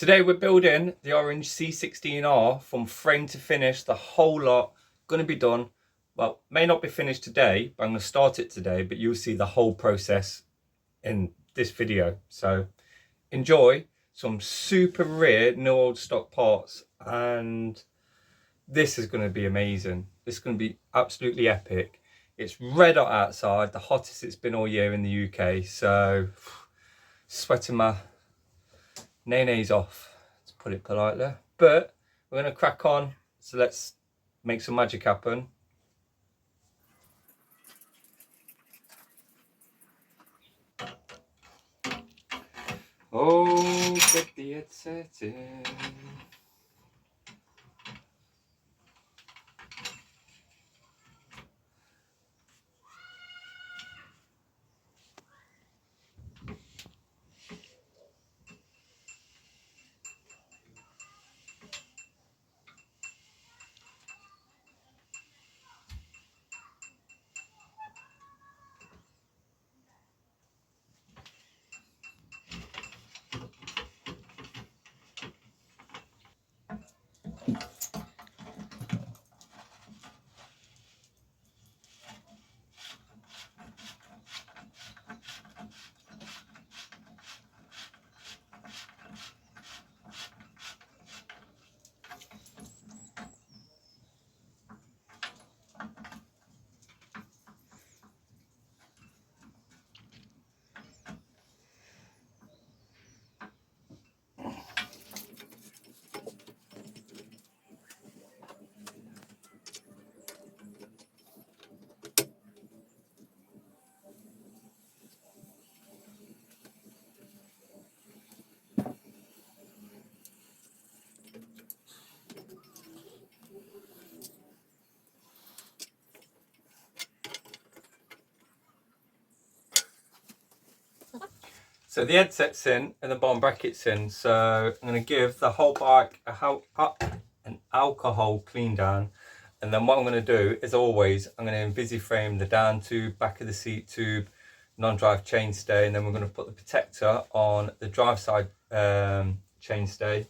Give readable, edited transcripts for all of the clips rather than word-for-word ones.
Today we're building the orange C-16R from frame to finish. The whole lot going to be done. Well, may not be finished today, but I'm going to start it today, but you'll see the whole process in this video. So enjoy some super rare no old stock parts, and this is going to be amazing. This is going to be absolutely epic. It's red hot outside, the hottest it's been all year in the UK, so sweating my nay-nays off, to put it politely. But we're going to crack on, so let's make some magic happen. Oh, get the headset in. So the headset's in and the bottom bracket's in, so I'm going to give the whole bike an alcohol clean down, and then what I'm going to do, as always, I'm going to Invisiframe the down tube, back of the seat tube, non-drive chainstay, and then we're going to put the protector on the drive side chainstay.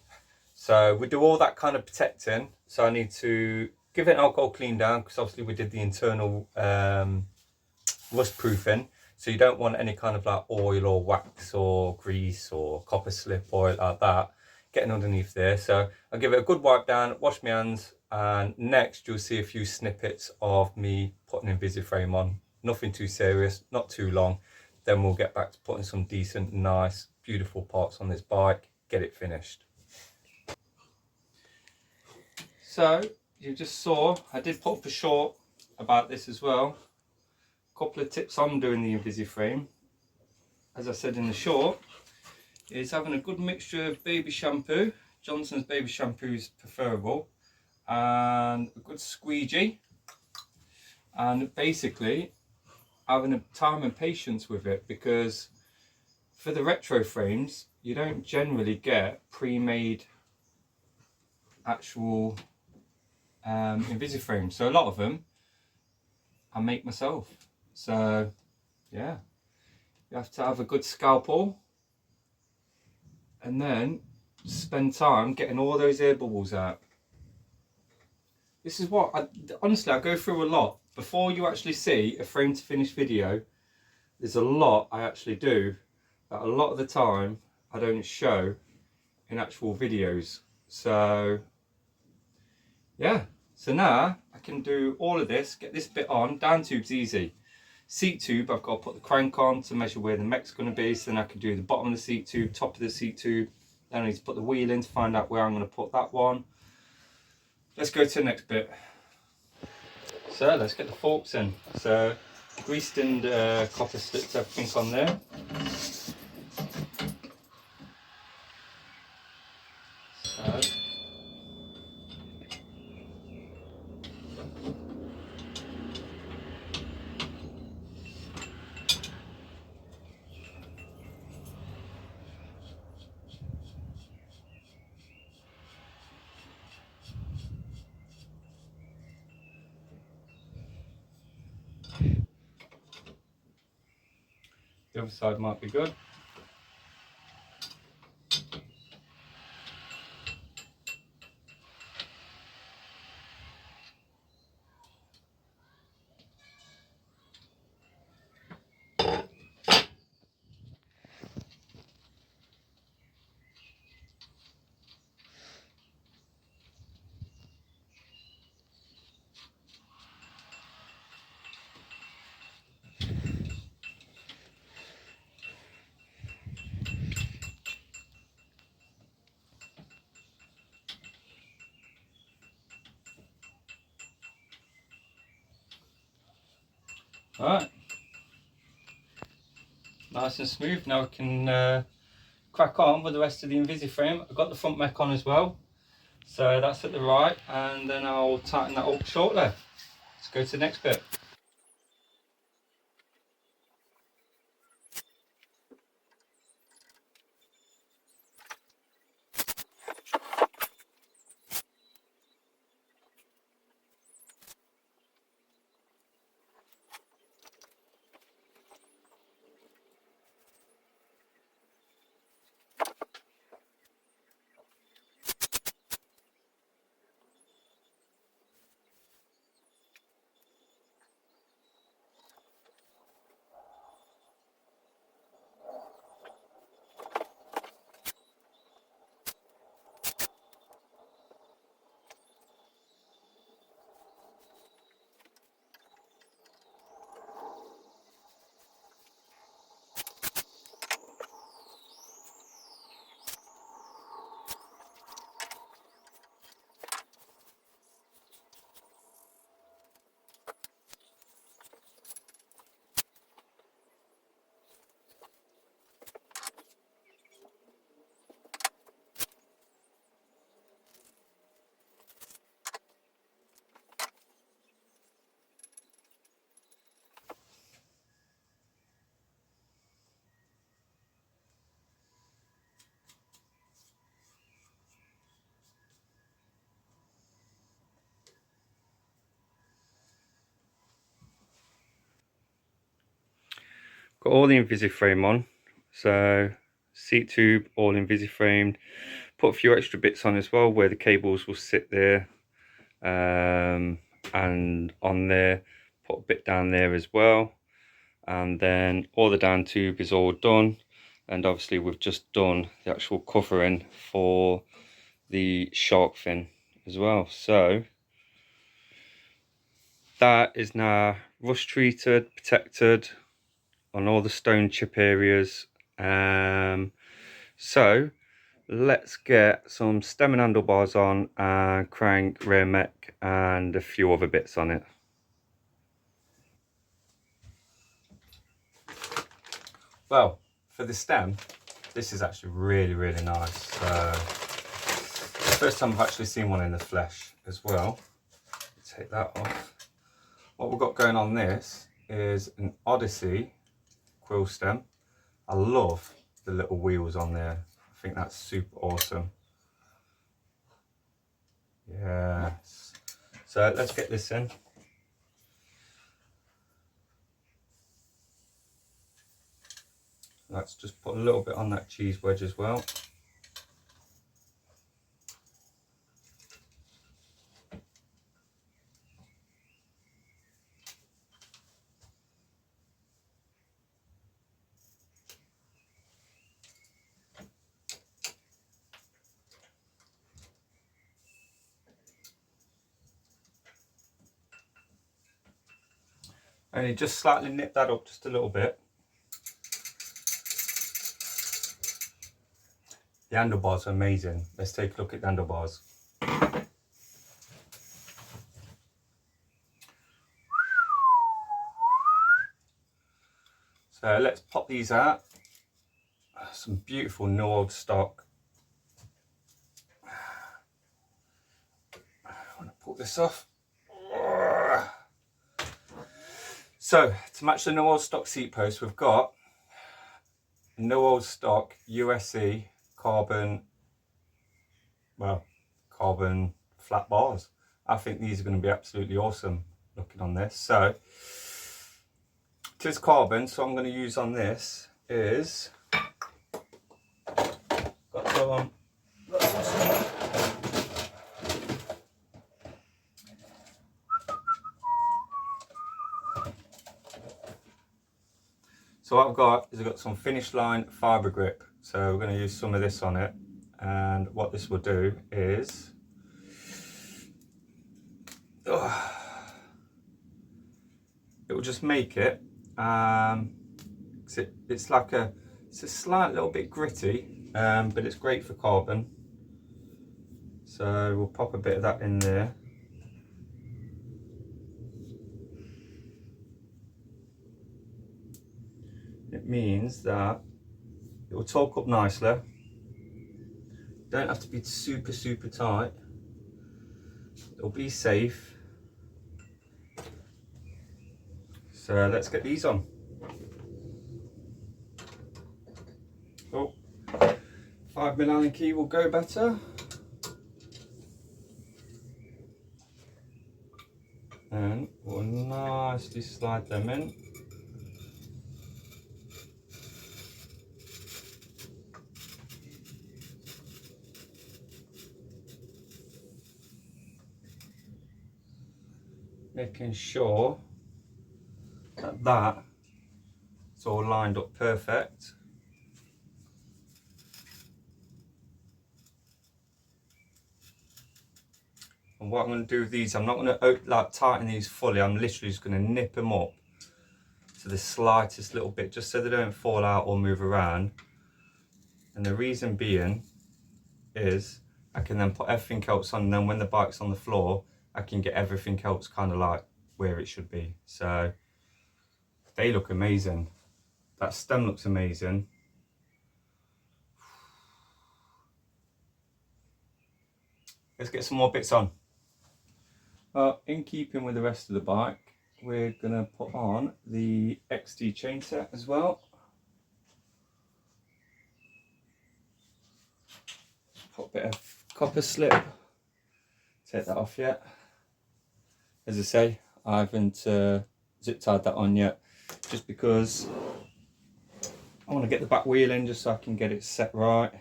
So we do all that kind of protecting, so I need to give it an alcohol clean down, because obviously we did the internal rust proofing. So you don't want any kind of like oil or wax or grease or copper slip oil like that getting underneath there. So I'll give it a good wipe down, wash my hands, and next you'll see a few snippets of me putting Invisiframe on. Nothing too serious, not too long. Then we'll get back to putting some decent, nice, beautiful parts on this bike, get it finished. So you just saw, I did put up a short about this as well. Couple of tips on doing the Invisiframe, as I said in the short, is having a good mixture of baby shampoo. Johnson's baby shampoo is preferable, and a good squeegee, and basically having a time and patience with it, because for the retro frames you don't generally get pre-made actual Invisiframes, so a lot of them I make myself. So yeah, you have to have a good scalpel and then spend time getting all those air bubbles out. This is what honestly I go through a lot. Before you actually see a frame to finish video, there's a lot I actually do that a lot of the time I don't show in actual videos. So yeah, so now I can do all of this, get this bit on. Down tube's easy. Seat tube, I've got to put the crank on to measure where the mech's going to be, so then I can do the bottom of the seat tube, top of the seat tube. Then I need to put the wheel in to find out where I'm going to put that one. Let's go to the next bit. So let's get the forks in. So greased and copper slips everything on there. So the other side might be good. Alright, nice and smooth. Now we can crack on with the rest of the Invisiframe. I've got the front mech on as well, so that's at the right, and then I'll tighten that up shortly. Let's go to the next bit. Got all the Invisiframe on, so seat tube all Invisiframed. Put a few extra bits on as well where the cables will sit there, and on there, put a bit down there as well. And then all the down tube is all done, and obviously we've just done the actual covering for the shark fin as well. So that is now rust treated, protected on all the stone chip areas. So let's get some stem and handlebars on, and crank, rear mech, and a few other bits on it. Well, for the stem, this is actually really nice. First time I've actually seen one in the flesh as well. Take that off. What we've got going on this is an Odyssey quill stem. I love the little wheels on there. I think that's super awesome. Yes. So let's get this in. Let's just put a little bit on that cheese wedge as well. Only just slightly nip that up just a little bit. The handlebars are amazing. Let's take a look at the handlebars. So let's pop these out. Some beautiful no old stock. I want to pull this off. So to match the no old stock seat post, we've got no old stock USC carbon flat bars. I think these are going to be absolutely awesome looking on this. So it is carbon, so I'm going to use on this is so what I've got is I've got some finish line fibre grip, so we're going to use some of this on it, and what this will do is it will just make it, it's like it's a slight little bit gritty, but it's great for carbon. So we'll pop a bit of that in there. It means that it will torque up nicely. Don't have to be super tight. It'll be safe. So let's get these on. Oh, 5mm Allen key will go better. And we'll nicely slide them in. Making sure that it's all lined up perfect. And what I'm going to do with these, I'm not going to like tighten these fully. I'm literally just going to nip them up to the slightest little bit, just so they don't fall out or move around. And the reason being is I can then put everything else on, and then when the bike's on the floor, I can get everything else kind of like where it should be. So they look amazing. That stem looks amazing. Let's get some more bits on. In keeping with the rest of the bike, we're going to put on the XT chain set as well. Put a bit of copper slip. Take that off yet. As I say, I haven't zip tied that on yet, just because I want to get the back wheel in just so I can get it set right.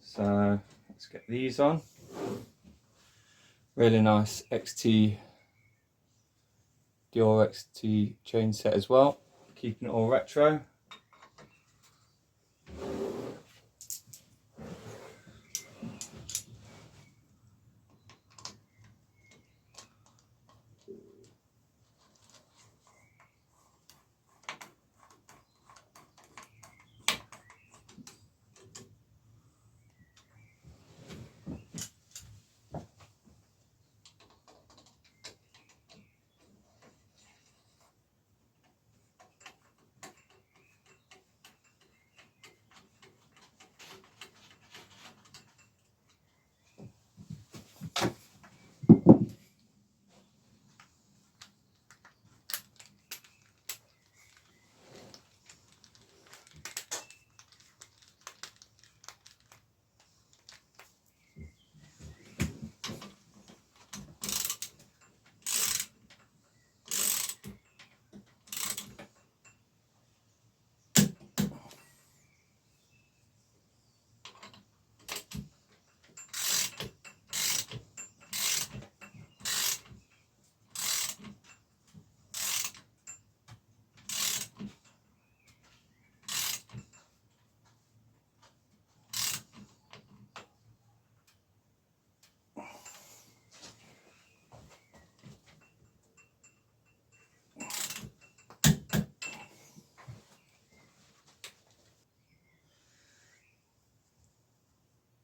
So let's get these on. Really nice XT, Dior XT chain set as well, keeping it all retro.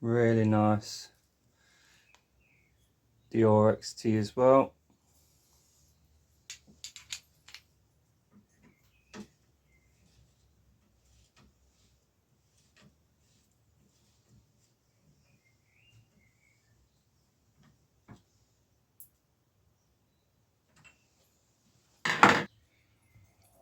Really nice Dior XT as well.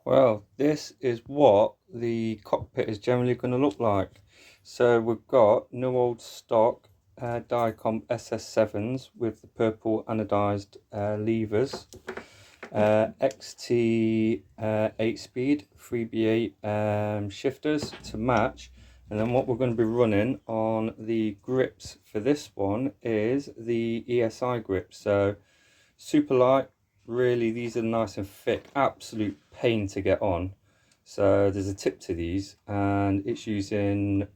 Well, this is what the cockpit is generally going to look like. So we've got new old stock Diacomp SS7s with the purple anodized levers, XT 8-speed 3B8 shifters to match. And then what we're going to be running on the grips for this one is the ESI grip. So super light. Really, these are nice and thick, absolute pain to get on. So there's a tip to these, and it's using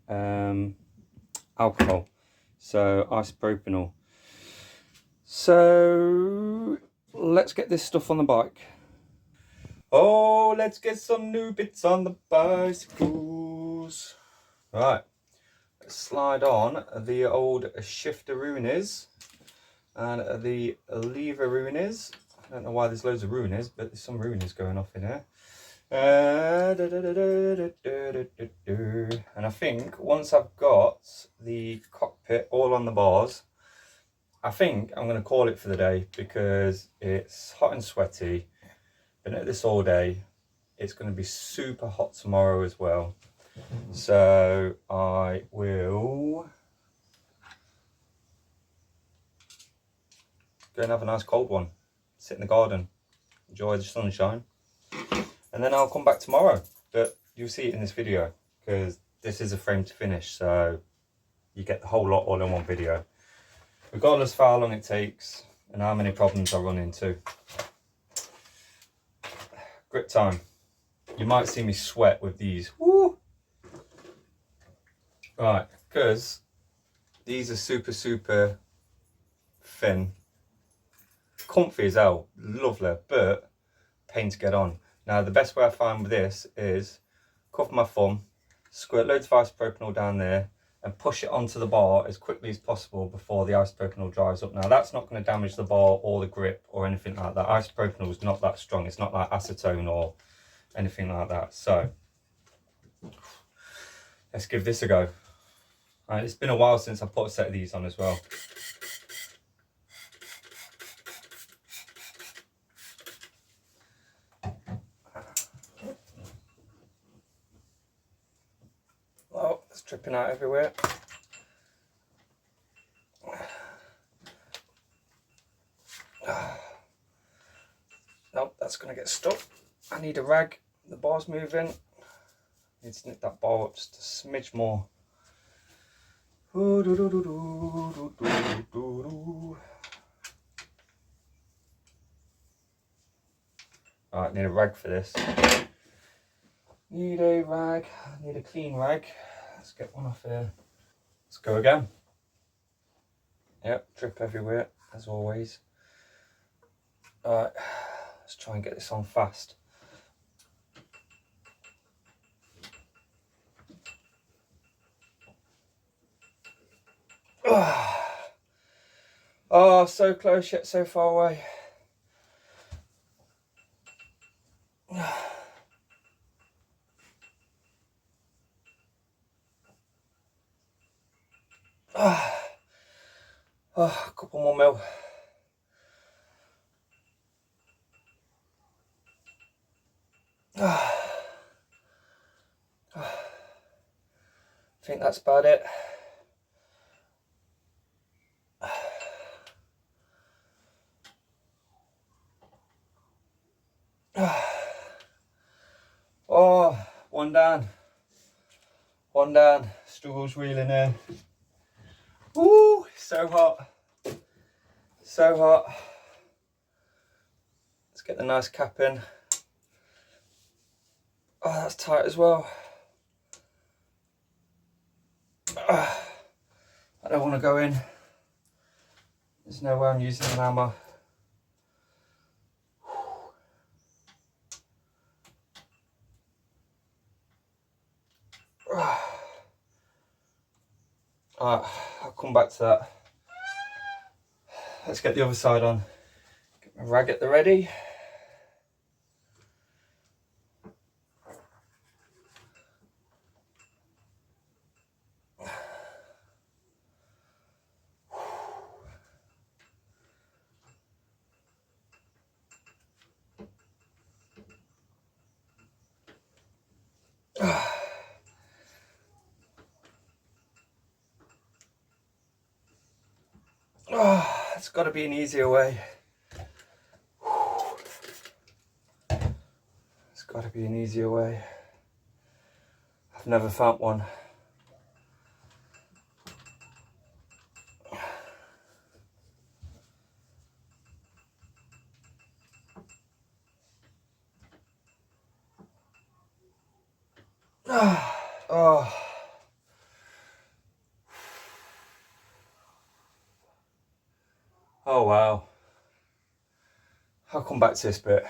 alcohol, so isopropanol. So let's get this stuff on the bike. Oh, let's get some new bits on the bicycles. Right, let's slide on the old shifter-roonies and the lever-roonies. I don't know why there's loads of ruiners, but there's some ruiners going off in here. And I think once I've got the cockpit all on the bars, I think I'm going to call it for the day, because it's hot and sweaty. Been at this all day. It's going to be super hot tomorrow as well. So I will go and have a nice cold one. Sit in the garden. Enjoy the sunshine. And then I'll come back tomorrow. But you'll see it in this video, because this is a frame to finish. So you get the whole lot all in one video, regardless of how long it takes and how many problems I run into. Grip time. You might see me sweat with these. Woo! Right, because these are super thin. Comfy as hell, lovely, but pain to get on. Now the best way I find with this is cover my thumb, squirt loads of isopropanol down there, and push it onto the bar as quickly as possible before the isopropanol dries up. Now that's not going to damage the bar or the grip or anything like that. Isopropanol is not that strong. It's not like acetone or anything like that. So let's give this a go. Right, it's been a while since I put a set of these on as well. Oh, it's dripping out everywhere. Nope, that's going to get stuck. I need a rag. The bar's moving. I need to nip that bar up just a smidge more. Alright, need a rag for this. Need a rag. Need a clean rag. Let's get one off here. Let's go again. Yep, drip everywhere as always. Alright, let's try and get this on fast. Oh, so close yet so far away. Oh, a couple more mil. I think that's about it. Oh, one down. One down. Struggles wheeling in. Woo, so hot. So hot. Let's get the nice cap in. Oh, that's tight as well. I don't want to go in. There's no way I'm using an hammer. Alright, I'll come back to that. Let's get the other side on. Get my rag at the ready. Oh, it's got to be an easier way. It's got to be an easier way. I've never found one. Oh. Oh wow. I'll come back to this bit.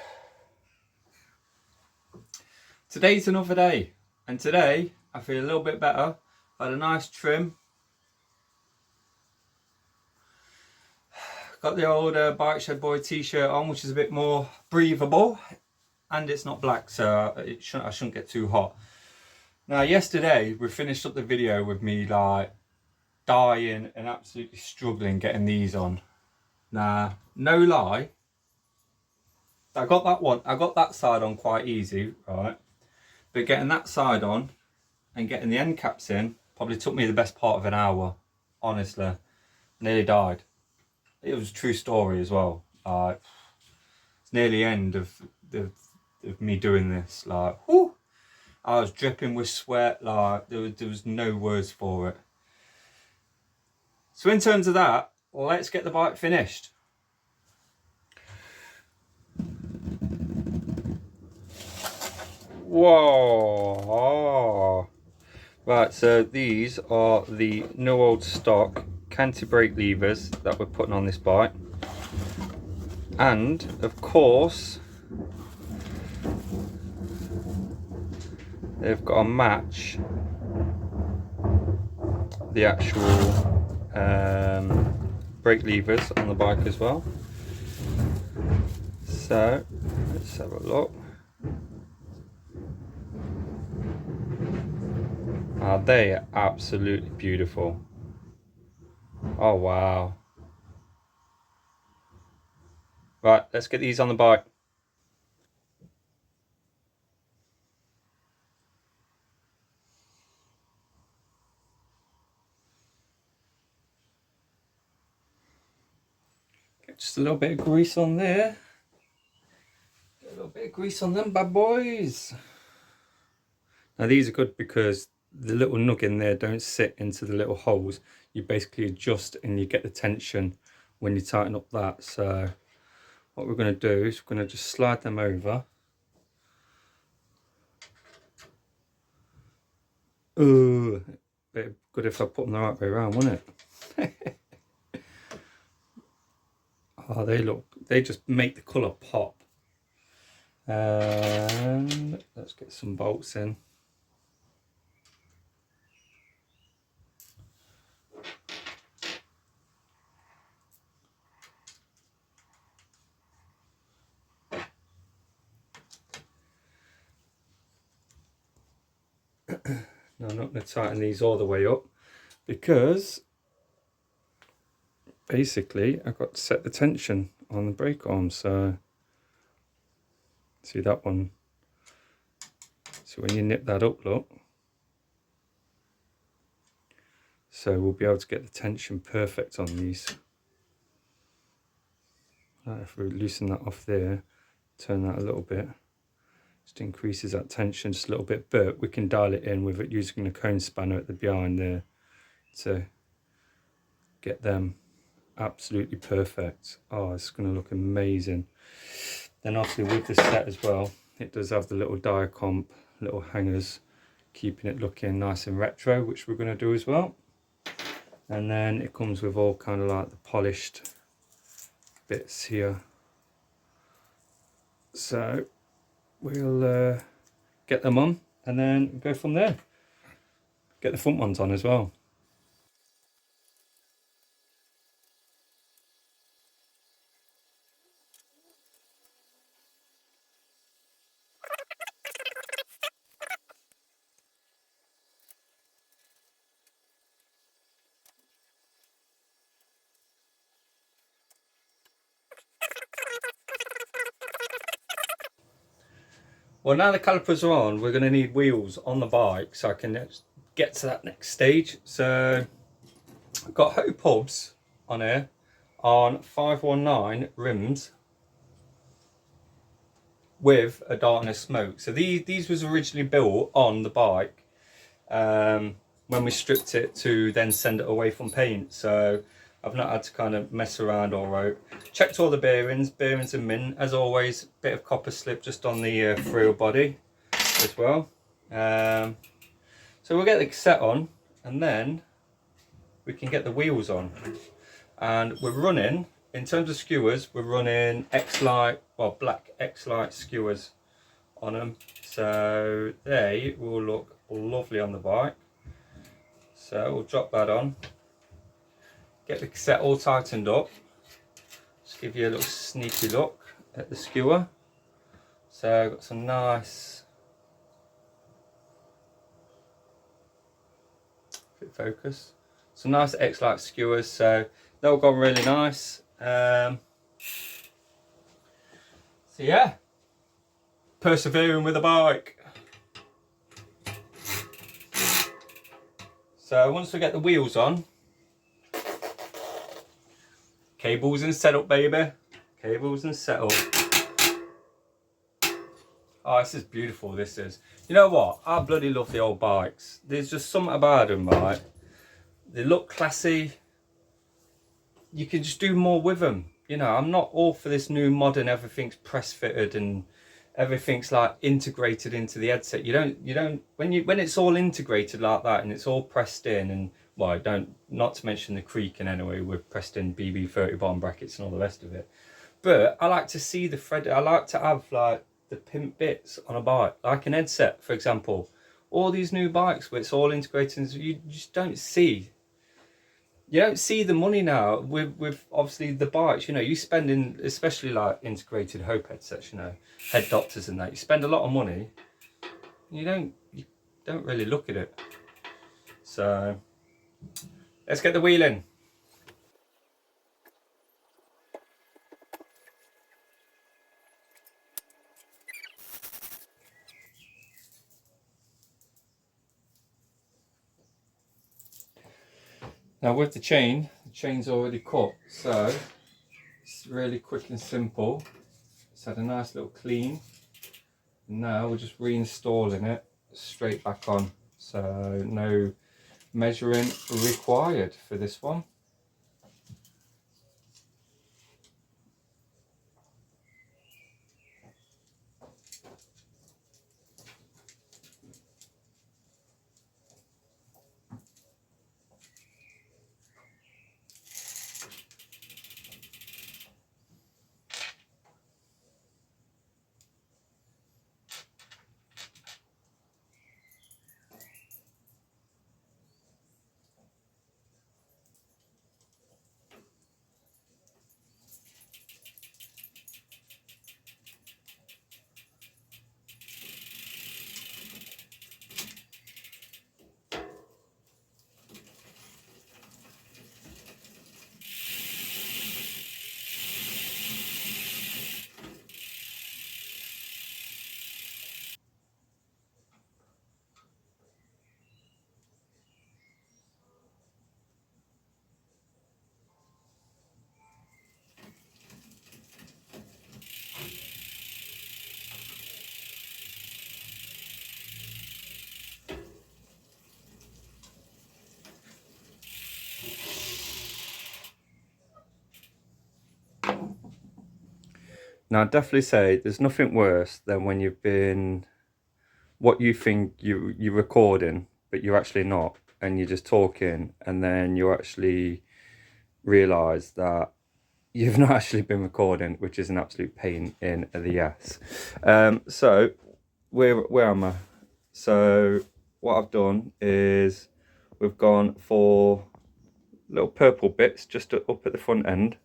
Today's another day, and today I feel a little bit better. I had a nice trim. Got the old Bike Shed Boy t-shirt on, which is a bit more breathable. and it's not black, so I shouldn't get too hot. Now yesterday we finished up the video with me like dying and absolutely struggling getting these on. Now, no lie, I got that side on quite easy, right? But getting that side on and getting the end caps in probably took me the best part of an hour, honestly. Nearly died. It was a true story as well. It's nearly the end of me doing this. Like, whew, I was dripping with sweat. Like, there was no words for it. So in terms of that, let's get the bike finished. Whoa! Right, so these are the no old stock canty brake levers that we're putting on this bike, and of course they've got to match the actual brake levers on the bike as well. So let's have a look. They are absolutely beautiful. Oh wow. Right, let's get these on the bike. Get just a little bit of grease on there. Get a little bit of grease on them bad boys. Now these are good because the little nug in there don't sit into the little holes. You basically adjust and you get the tension when you tighten up that. So what we're going to do is we're going to just slide them over. Ooh, bit good if I put them the right way around, wouldn't it? Oh, they just make the colour pop. And let's get some bolts in. Now I'm not going to tighten these all the way up because basically I've got to set the tension on the brake arm. So see that one, so when you nip that up, look, so we'll be able to get the tension perfect on these. If we loosen that off there, turn that a little bit, just increases that tension just a little bit, but we can dial it in with it using the cone spanner at the behind there to get them absolutely perfect. Oh, it's going to look amazing. Then obviously with the set as well, it does have the little diacomp, little hangers, keeping it looking nice and retro, which we're going to do as well. And then it comes with all kind of like the polished bits here. So we'll get them on and then go from there. Get the front ones on as well. Well, now the calipers are on, we're going to need wheels on the bike so I can get to that next stage. So I've got Hope Hubs on here on 519 rims with a darkness smoke. So these was originally built on the bike when we stripped it to then send it away from paint. So I've not had to kind of mess around or rope. Checked all the bearings are mint. As always, bit of copper slip just on the frill body as well. So we'll get the set on and then we can get the wheels on. And we're running, in terms of skewers, we're running X-Lite, well, black X-Lite skewers on them. So they will look lovely on the bike. So we'll drop that on. Get the cassette all tightened up. Just give you a little sneaky look at the skewer. So got some nice focus, some nice X-Lite skewers, so they've all gone really nice. So yeah, persevering with the bike. So once we get the wheels on, cables and setup, baby. Cables and setup. Oh, this is beautiful, this is. You know what? I bloody love the old bikes. There's just something about them, right? They look classy. You can just do more with them. You know, I'm not all for this new modern, everything's press fitted and everything's like integrated into the headset. You don't when it's all integrated like that and it's all pressed in, and well, not to mention the creaking anyway with pressed in BB30 bottom brackets and all the rest of it. But I like to see the thread. I like to have like the pimp bits on a bike, like an headset, for example. All these new bikes where it's all integrated, you just don't see. You don't see the money now with obviously the bikes. You know, you spend in, especially like integrated Hope headsets, you know, head doctors and that. You spend a lot of money. You don't really look at it. So let's get the wheel in. Now with the chain's already cut, so it's really quick and simple. It's had a nice little clean. Now we're just reinstalling it straight back on. So no measuring required for this one. Now, I'd definitely say there's nothing worse than when you've been, what you think you're recording, but you're actually not, and you're just talking, and then you actually realise that you've not actually been recording, which is an absolute pain in the ass. So, where am I? So, what I've done is we've gone for little purple bits just up at the front end,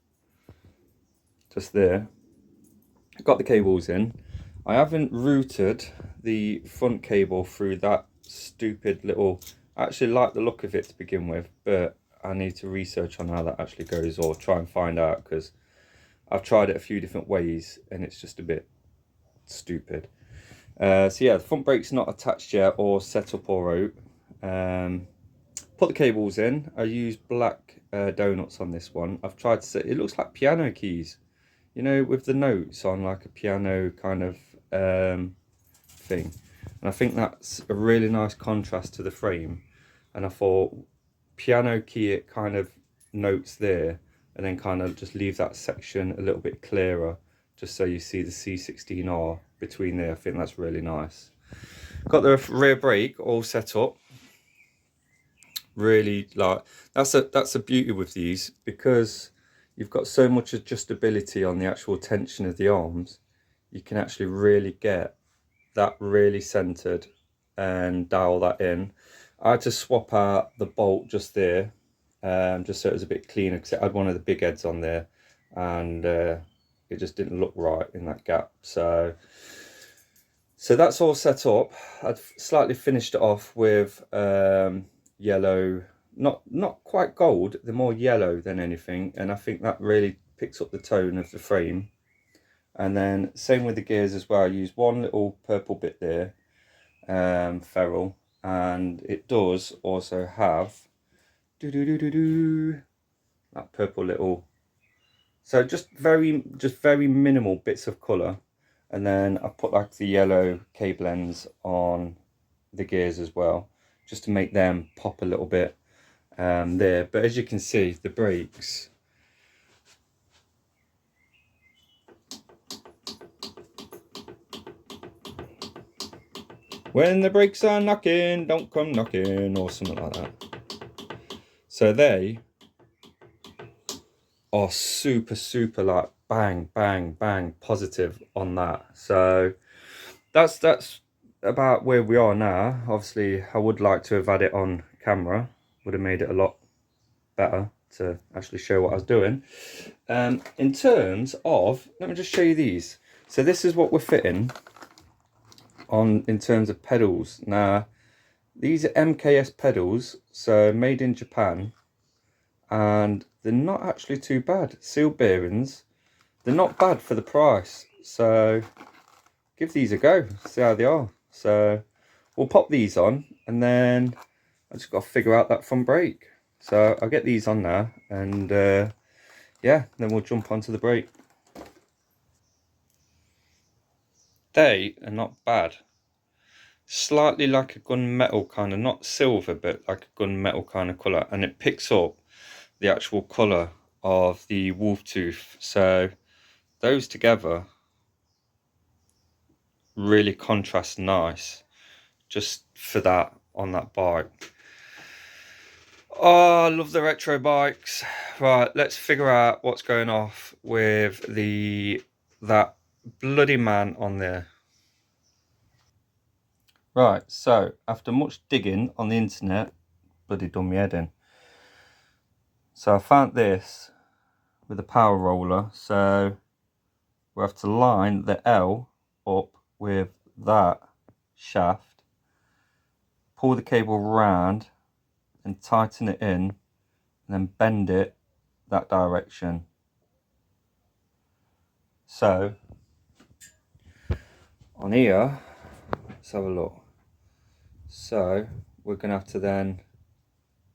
just there. Got the cables in. I haven't routed the front cable through that stupid little, I actually like the look of it to begin with, but I need to research on how that actually goes, or try and find out, because I've tried it a few different ways and it's just a bit stupid. So yeah, the front brake's not attached yet or set up or out. Put the cables in. I used black donuts on this one. I've tried to set, it looks like piano keys, you know, with the notes on like a piano kind of thing. And I think that's a really nice contrast to the frame. And I thought piano key it kind of notes there, and then kind of just leave that section a little bit clearer, just so you see the C-16R between there. I think that's really nice. Got the rear brake all set up. Really, like, that's a beauty with these, because you've got so much adjustability on the actual tension of the arms. You can actually really get that really centered and dial that in. I had to swap out the bolt just there, just so it was a bit cleaner, because it had one of the big heads on there, and it just didn't look right in that gap. So So that's all set up. I'd slightly finished it off with yellow, not quite gold, they're more yellow than anything, and I think that really picks up the tone of the frame. And then same with the gears as well. I use one little purple bit there, ferrule, and it does also have that purple little. So just very minimal bits of colour, and then I put like the yellow cable ends on the gears as well, just to make them pop a little bit there. But as you can see, the brakes, when the brakes are knocking, don't come knocking, or something like that. So they are super like bang bang bang positive on that. So that's about where we are now. Obviously I would like to have had it on camera, would have made it a lot better to actually show what I was doing. In terms of, let me just show you these. So this is what we're fitting on in terms of pedals. Now these are MKS pedals, so made in Japan, and they're not actually too bad. Seal bearings, they're not bad for the price, so give these a go, see how they are. So we'll pop these on, and then I just got to figure out that front brake. So I'll get these on now, and yeah, then we'll jump onto the brake. They are not bad. Slightly like a gunmetal kind of, not silver, but like a gunmetal kind of colour, and it picks up the actual colour of the wolf tooth. So those together really contrast nice, just for that on that bike. Oh, I love the retro bikes. Right, let's figure out what's going off with that bloody man on there. Right, so after much digging on the internet, bloody done my head in. So I found this with a power roller. So we have to line the L up with that shaft, pull the cable round and tighten it in, and then bend it that direction. So on here, let's have a look. So we're going to have to then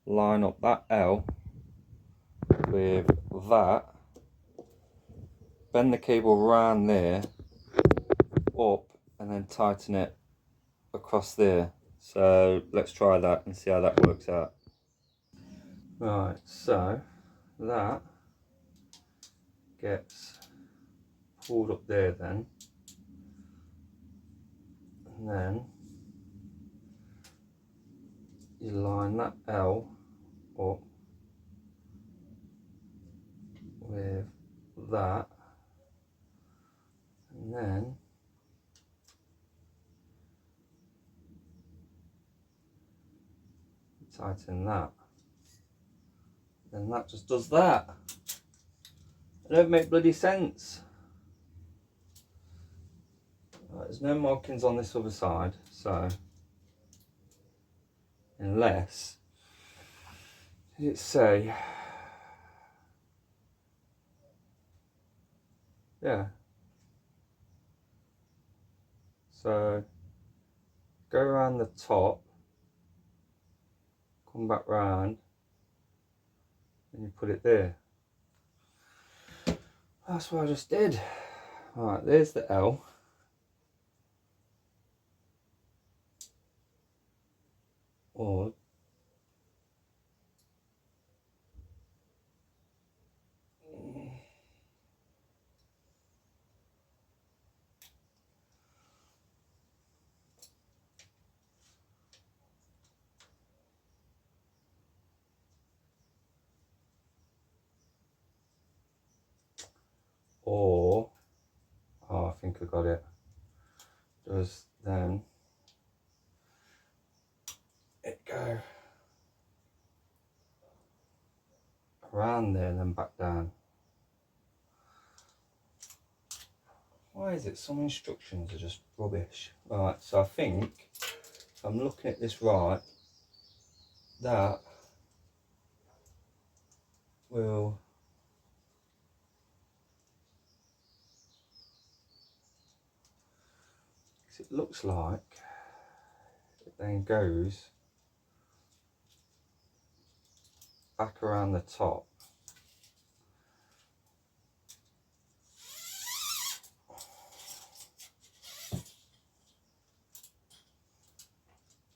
line up that L with that, bend the cable round there, up, and then tighten it across there. So let's try that and see how that works out. Right, so that gets pulled up there then, and then you line that L up with that, and then tighten that, then that just does that. It don't make bloody sense. Right, there's no markings on this other side, so unless it say, yeah, so go around the top, come back round, and you put it there. That's what I just did. Right, there's the L. Or oh, I think I got it. Does then it go around there and then back down. Why is it some instructions are just rubbish? Right, so I think if I'm looking at this right, that will it looks like it then goes back around the top.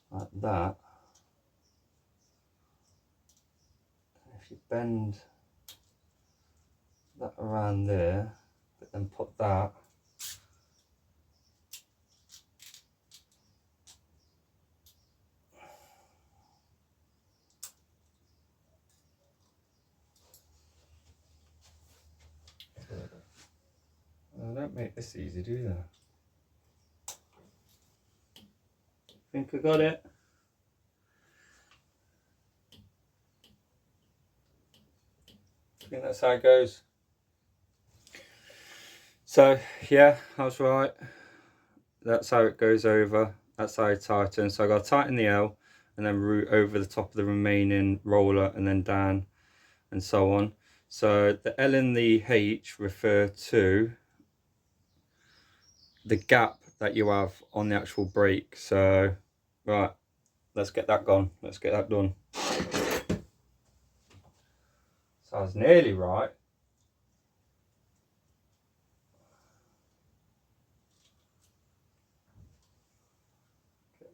Like that. And if you bend that around there, but then put that they don't make this easy, do they? Think I got it? I think that's how it goes. So yeah, I was right. That's how it goes over. That's how I tighten. So I got to tighten the L and then route over the top of the remaining roller and then down and so on. So the L and the H refer to the gap that you have on the actual brake. So right, let's get that gone. Let's get that done. So I was nearly right.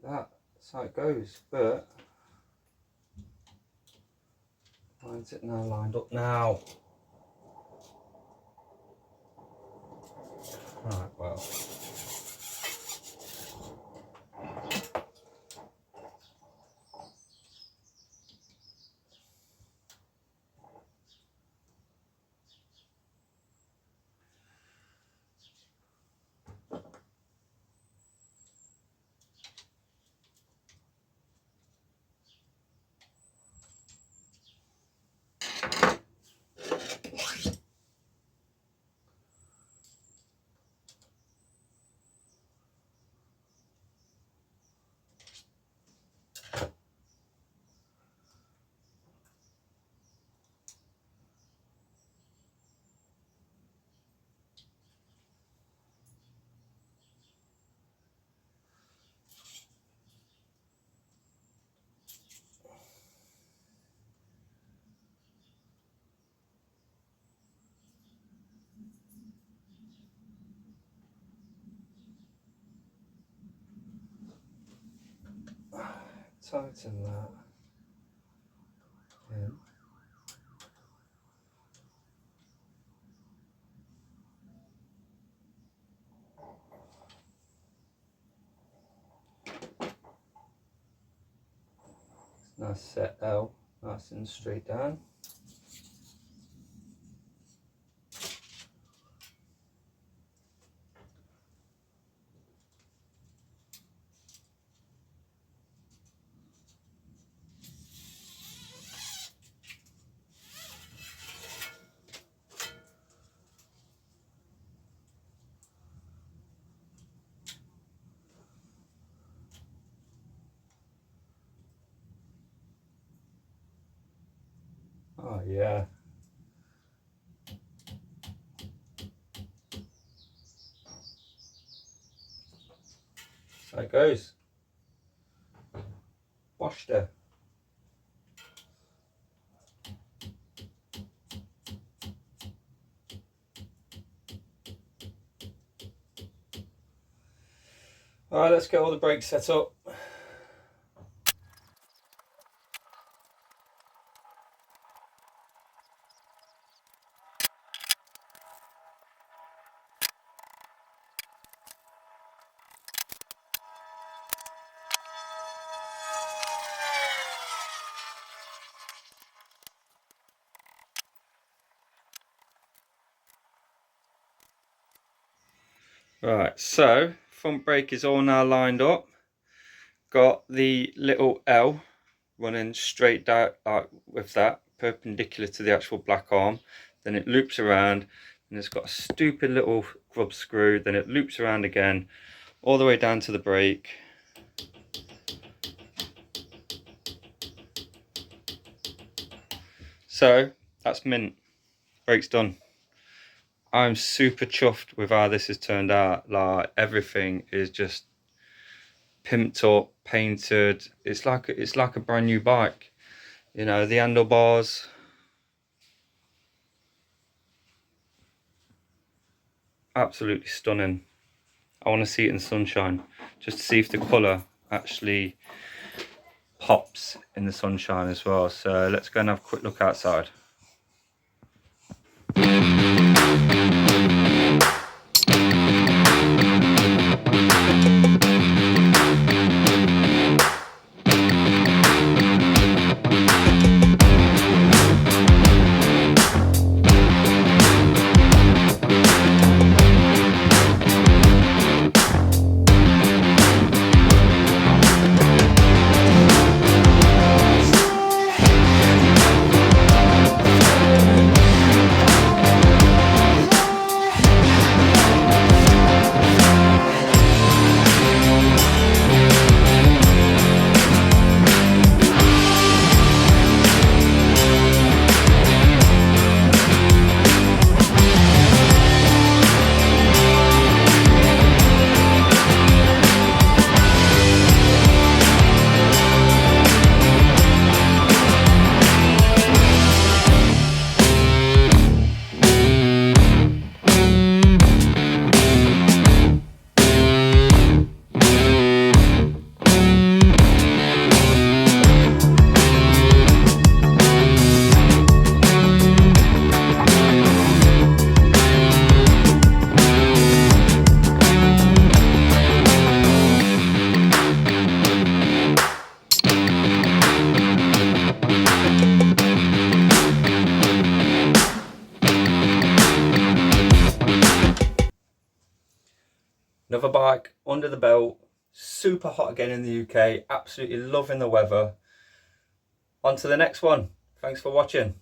That's how it goes, but why is it now lined up now? Right, well. Tighten that in. Nice set L, nice and straight down. Oh yeah. So it goes. Washed her. Alright, let's get all the brakes set up. Right, so front brake is all now lined up. Got the little L running straight down with that, perpendicular to the actual black arm. Then it loops around and it's got a stupid little grub screw, then it loops around again all the way down to the brake. So that's mint. Brake's done. I'm super chuffed with how this has turned out. Like, everything is just pimped up, painted. It's like a brand new bike. You know, the handlebars, absolutely stunning. I want to see it in sunshine, just to see if the colour actually pops in the sunshine as well. So let's go and have a quick look outside. Another bike under the belt, super hot again in the UK, absolutely loving the weather. On to the next one. Thanks for watching.